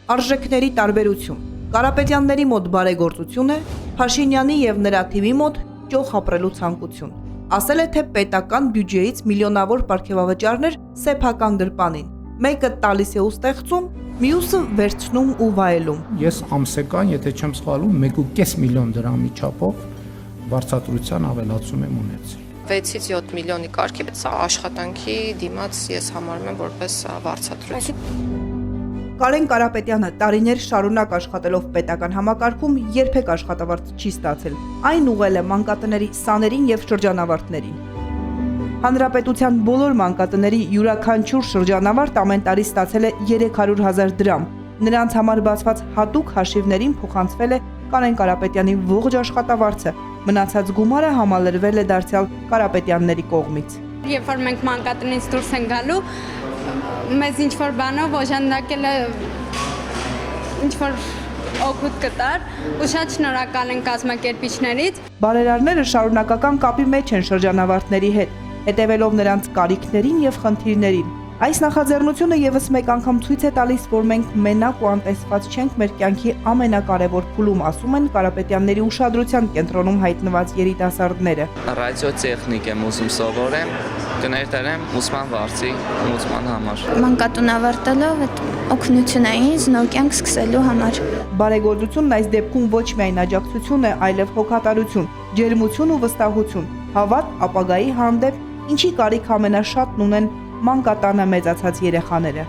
Արժեքների տարբերություն։ Կարապետյանների մոտ բարեգործություն է, Փաշինյանի եւ նրա թիմի մոտ ճոխ ապրելու ցանկություն։ Ասել է, թե պետական բյուջեից միլիոնավոր պարգևավճարներ սեփական գրպանին։ Մեկը տալիս է ու ստեղծում, մյուսը վերցնում ու վայելում։ Ես ամսական, եթե չեմ սխալվում, 1.5 միլիոն դրամի չափով վարձատրության ավելացում եմ ունեցել։ 6-ից 7 միլիոնի կարգի սա աշխատանքի դիմաց ես համարում եմ որպես վարձատրություն։ Կարեն Կարապետյանը տարիներ շարունակ աշխատելով պետական համակարգում երբեք աշխատավարձ չի ստացել։ Այն ուղղել է մանկատների սաներին եւ շրջանավարտներին։ Հանրապետության բոլոր մանկատների յուրաքանչյուր շրջանավարտ ամեն տարի ստացել է 300,000 դրամ։ Նրանց համար բացված հատուկ հաշիվներին փոխանցվել է Կարեն Կարապետյանի ողջ աշխատավարձը։ Մնացած գումարը համալրվել է դարձյալ Կարապետյանների կողմից։ Երբ որ մենք մանկատնից դուրս են գալու, մեզ ինչ-որ բանով օժանդակել է ինչ-որ օգուտ կտար ու շատ շնորհակալ են կազմակերպիչներից։ Բարերարները շարունակական կապի մեջ են շրջանավարտների հետ, հետևելով նրանց կարիքներին եւ խնդիրներին։ Այս նախաձեռնությունը եւս մեկ անգամ ցույց է տալիս, որ մենք մենակ ու անտեսված չենք մեր կյանքի ամենակարևոր փուլում, ասում են Կարապետյանների ուշադրության կենտրոնում հայտնված երիտասարդները։ Ռադիոտեխնիկ եմ ուզում սովորեմ, կներդրեմ ուսման վարձի ուսման համար։ Մանկատուն ավարտելով այդ օգնություն է ինձ նոր կյանք սկսելու համար։ Բարեգործությունն այս դեպքում ոչ միայն աջակցություն է, այլև հոգատարություն, ջերմություն ու վստահություն, հավատ ապագայի հանդեպ, ինչի կարիք ամենաշատն ունեն մանկատանը մեծացած երեխաները։